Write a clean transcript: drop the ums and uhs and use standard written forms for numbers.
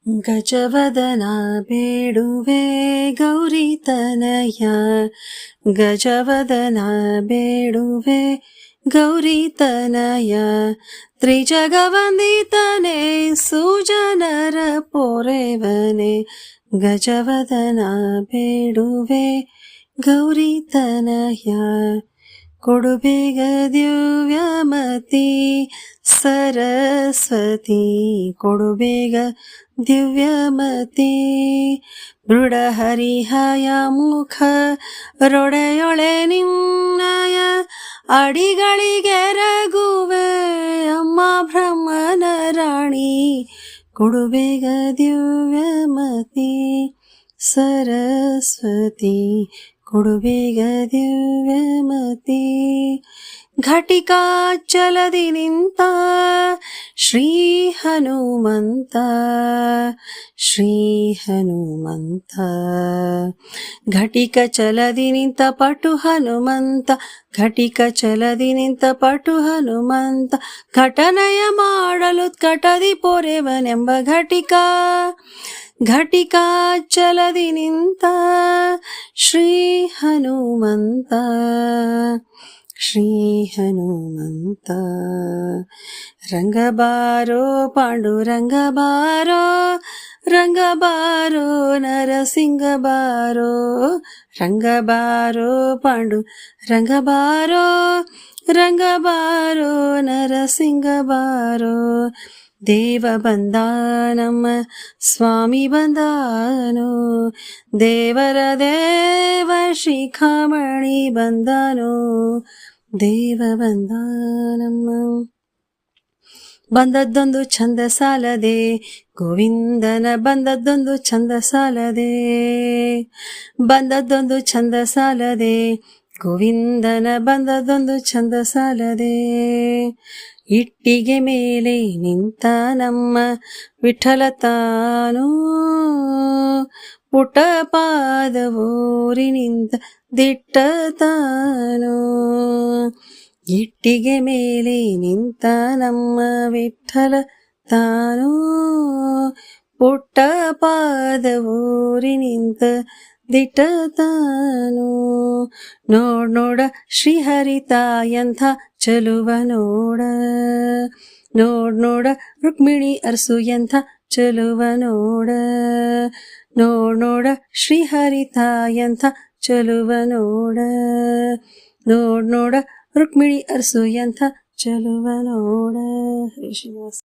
ಗಜವದನ ಬೇಡುವೆ ಗೌರಿ ತನಯ, ಗಜವದನ ಬೇಡುವೆ ಗೌರಿ ತನಯ, ತ್ರಿಜಗವಂದಿತನೆ ಸುಜನರ ಪೊರೆವನೆ, ಗಜವದನ ಬೇಡುವೆ ಗೌರಿ ತನಯ. ಕೊಡುಬೇಗ ದಿವ್ಯಮತಿ ಸರಸ್ವತಿ, ಕೊಡುಬೇಗ ದಿವ್ಯಮತಿ, ಮೃಡಹರಿಹಯ ಮುಖ ರೊಡೆಯೊಳೆ ನಿನ್ನಯ ಅಡಿಗಳಿಗೆರಗುವೆ ಅಮ್ಮ ಬ್ರಹ್ಮನ ರಾಣಿ, ಕೊಡುಬೇಗ ದಿವ್ಯಮತಿ ಸರಸ್ವತಿ, ಕೊಡುಬೇಗ ದಿವ್ಯಮತಿ. ಘಟಿಕಾಚಲದಿ ನಿಂತ ಶ್ರೀ ಹನುಮಂತ, ಶ್ರೀ ಹನುಮಂತ, ಘಟಿಕ ಚಲದಿ ನಿಂತ ಪಟು ಹನುಮಂತ, ಘಟಿಕ ಚಲದಿ ನಿಂತ ಪಟು ಹನುಮಂತ, ಘಟನಯ ಮಾಡಲು ಘಟದಿ ಪೊರೆವನೆಂಬ ಘಟಿಕ, ಘಟಿಕಾಚಲದಿ ನಿಂತ ಶ್ರೀ ಹನುಮಂತ, ಶ್ರೀ ಹನುಮಂತ. ರಂಗಬಾರೋ ಪಾಂಡುರಂಗ ಬಾರೋ, ರಂಗಬಾರೋ ನರಸಿಂಗ ಬಾರೋ, ರಂಗಬಾರೋ ಪಾಂಡು ರಂಗಬಾರೋ, ರಂಗಬಾರೋ ನರಸಿಂಗ ಬಾರೋ. ದೇವ ಬಂದಾನಮ್ಮ ಸ್ವಾಮಿ ಬಂದಾನೋ, ದೇವರ ದೇವ ಶಿಖಾಮಣಿ ಬಂದಾನೋ, ದೇವ ಬಂದಾನಮ್ಮ. ಬಂದದ್ದೊಂದು ಚಂದ ಸಾಲದೆ ಗೋವಿಂದನ, ಬಂದದ್ದೊಂದು ಚಂದ ಸಾಲದೆ, ಬಂದದ್ದೊಂದು ಚಂದ ಸಾಲದೆ ಗೋವಿಂದನ, ಬಂದದ್ದೊಂದು ಚಂದ ಸಾಲದೆ. ಇಟ್ಟಿಗೆ ಮೇಲೆ ನಿಂತ ನಮ್ಮ ವಿಠಲ ತಾನು, ಪುಟ ಪಾದವೂರಿ ನಿಂತ ದಿಟ್ಟ ತಾನು, ಇಟ್ಟಿಗೆ ಮೇಲೆ ನಿಂತ ನಮ್ಮ ವಿಠಲ ತಾನು, ಪುಟ್ಟ ಪಾದವೂರಿ ನಿಂತ ದಿಟ್ಟ ತಾನು. ನೋಡ್ ನೋಡ ಶ್ರೀಹರಿತಾಯಂಥ ಚಲುವ ನೋಡ, ನೋಡ್ ನೋಡ ರುಕ್ಮಿಣಿ ಅರಸು ಎಂಥ ಚಲುವ ನೋಡ, ನೋಡ್ ನೋಡ ಶ್ರೀಹರಿತಾಯಂಥ ಚಲುವ ನೋಡ, ನೋಡ್ ನೋಡ ರುಕ್ಮಿಣಿ ಅರಸು ಎಂಥ ಚಲುವ ನೋಡ. ಶ್ರೀನಿವಾಸ.